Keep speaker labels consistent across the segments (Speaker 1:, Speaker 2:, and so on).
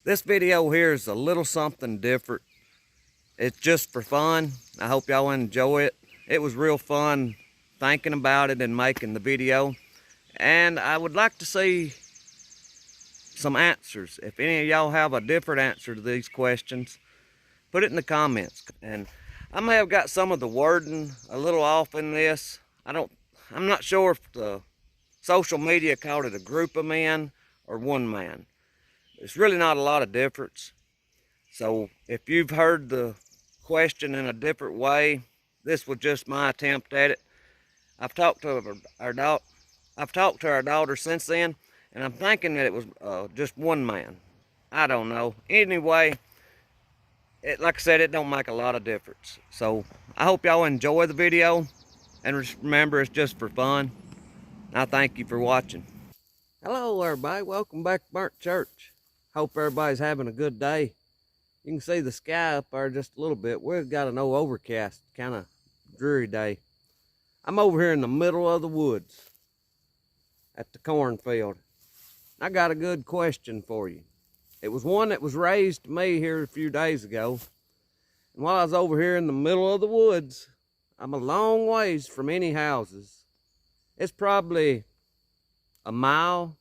Speaker 1: This video here is a little something different. It's just for fun. I hope y'all enjoy it. It was real fun thinking about it and making the video. And I would like to see some answers. If any of y'all have a different answer to these questions, put it in the comments. And I may have got some of the wording a little off in this. I'm not sure if the social media called it a group of men or one man. It's really not a lot of difference. So if you've heard the question in a different way, this was just my attempt at it. I've talked to our daughter since then, and I'm thinking that it was just one man. I don't know. Anyway, like I said, it don't make a lot of difference. So I hope y'all enjoy the video, and remember, it's just for fun. I thank you for watching. Hello everybody, welcome back to Burnt Church. Hope everybody's having a good day. You can see the sky up there just a little bit. We've got an overcast, kind of dreary day. I'm over here in the middle of the woods at the cornfield. I got a good question for you. It was one that was raised to me here a few days ago. And while I was over here in the middle of the woods, I'm a long ways from any houses. It's probably a mile,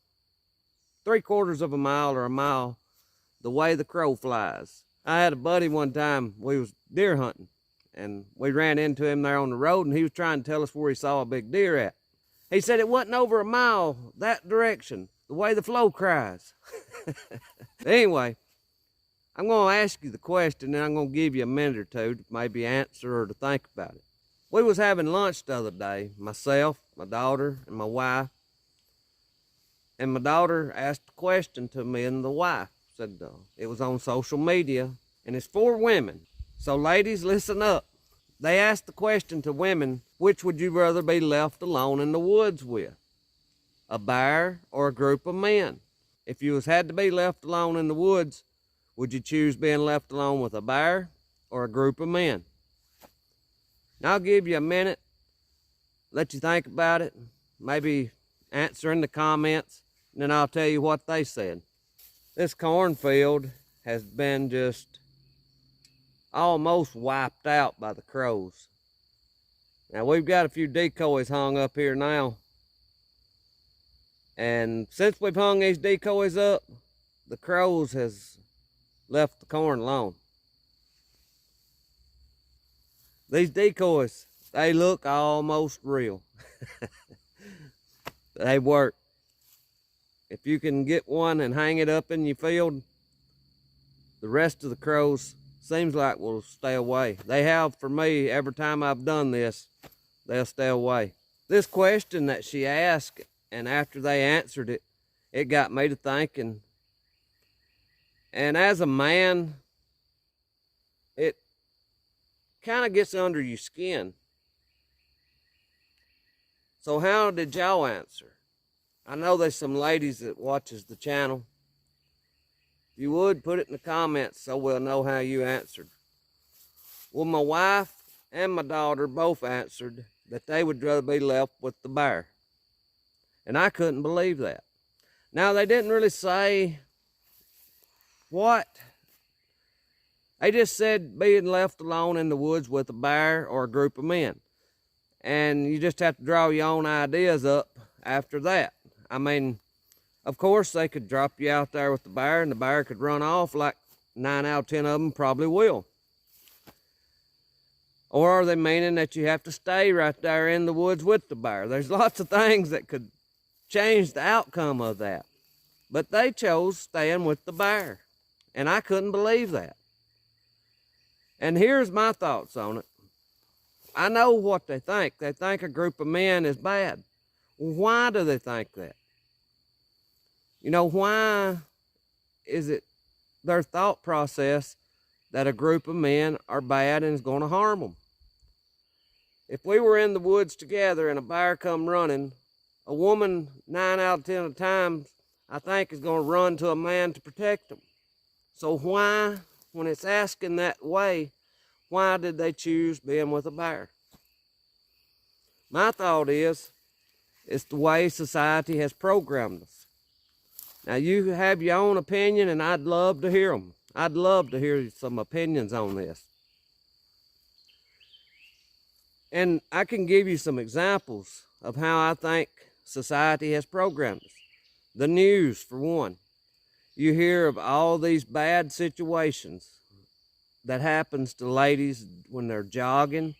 Speaker 1: 3/4 of a mile or a mile the way the crow flies. I had a buddy one time, we was deer hunting, and we ran into him there on the road, and he was trying to tell us where he saw a big deer at. He said it wasn't over a mile that direction, the way the flow cries. Anyway, I'm going to ask you the question, and I'm going to give you a minute or two to maybe answer or to think about it. We was having lunch the other day, myself, my daughter, and my wife. And my daughter asked a question to me, and the wife said it was on social media, and it's for women. So ladies, listen up. They asked the question to women, which would you rather be left alone in the woods with? A bear or a group of men? If you had to be left alone in the woods, would you choose being left alone with a bear or a group of men? Now I'll give you a minute, let you think about it, maybe answer in the comments, and then I'll tell you what they said. This cornfield has been just almost wiped out by the crows. Now we've got a few decoys hung up here now. And since we've hung these decoys up, the crows has left the corn alone. These decoys, they look almost real. They work. If you can get one and hang it up in your field, the rest of the crows seems like will stay away. They have for me every time I've done this, they'll stay away. This question that she asked, and after they answered it, it got me to thinking. And as a man, it kind of gets under your skin. So how did y'all answer? I know there's some ladies that watches the channel. If you would, put it in the comments so we'll know how you answered. Well, my wife and my daughter both answered that they would rather be left with the bear. And I couldn't believe that. Now, they didn't really say what. They just said being left alone in the woods with a bear or a group of men. And you just have to draw your own ideas up after that. I mean, of course, they could drop you out there with the bear, and the bear could run off like 9 out of 10 of them probably will. Or are they meaning that you have to stay right there in the woods with the bear? There's lots of things that could change the outcome of that. But they chose staying with the bear, and I couldn't believe that. And here's my thoughts on it. I know what they think. They think a group of men is bad. Why do they think that? You know, why is it their thought process that a group of men are bad and is going to harm them? If we were in the woods together and a bear come running, a woman 9 out of 10 of the times, I think, is going to run to a man to protect them. So why, when it's asking that way, why did they choose being with a bear? My thought is, it's the way society has programmed us. Now, you have your own opinion, and I'd love to hear them. I'd love to hear some opinions on this. And I can give you some examples of how I think society has programmed us. The news, for one. You hear of all these bad situations that happens to ladies when they're jogging,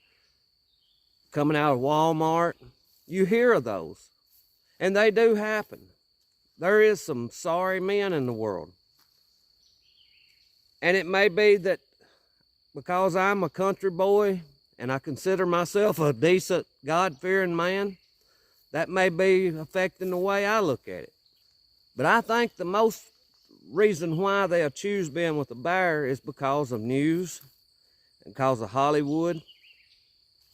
Speaker 1: coming out of Walmart. You hear of those, and they do happen. There is some sorry men in the world. And it may be that because I'm a country boy and I consider myself a decent, God-fearing man, that may be affecting the way I look at it. But I think the most reason why they'll choose being with a bear is because of news and because of Hollywood.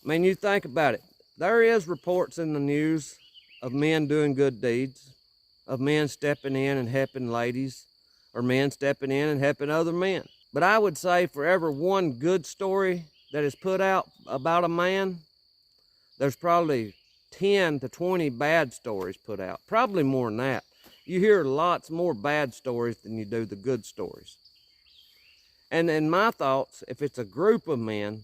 Speaker 1: I mean, you think about it. There is reports in the news of men doing good deeds, of men stepping in and helping ladies, or men stepping in and helping other men. But I would say for every one good story that is put out about a man, there's probably 10 to 20 bad stories put out. Probably more than that. You hear lots more bad stories than you do the good stories. And in my thoughts, if it's a group of men,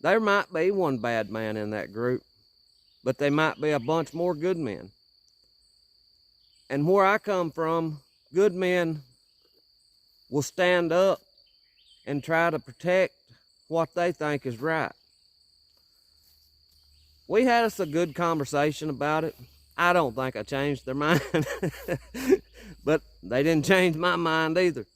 Speaker 1: there might be one bad man in that group, but there might be a bunch more good men. And where I come from, good men will stand up and try to protect what they think is right. We had us a good conversation about it. I don't think I changed their mind, but they didn't change my mind either.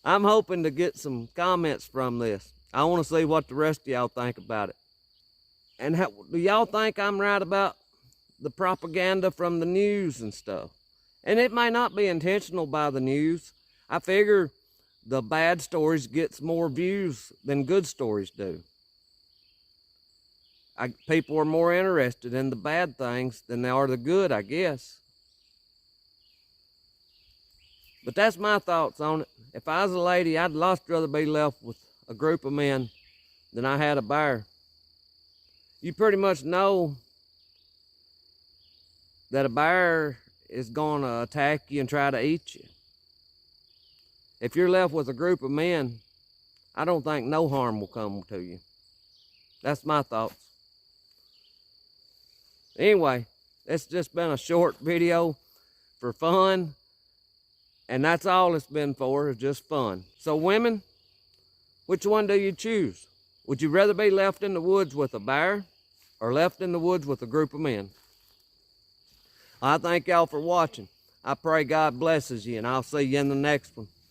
Speaker 1: I'm hoping to get some comments from this. I want to see what the rest of y'all think about it. And do y'all think I'm right about the propaganda from the news and stuff? And it may not be intentional by the news. I figure the bad stories gets more views than good stories do. People are more interested in the bad things than they are the good, I guess. But that's my thoughts on it. If I was a lady, I'd lots rather be left with a group of men than I had a bear. You pretty much know that a bear is going to attack you and try to eat you. If you're left with a group of men, I don't think no harm will come to you. That's my thoughts. Anyway, it's just been a short video for fun, and that's all it's been for, is just fun. So women, which one do you choose? Would you rather be left in the woods with a bear or left in the woods with a group of men? I thank y'all for watching. I pray God blesses you, and I'll see you in the next one.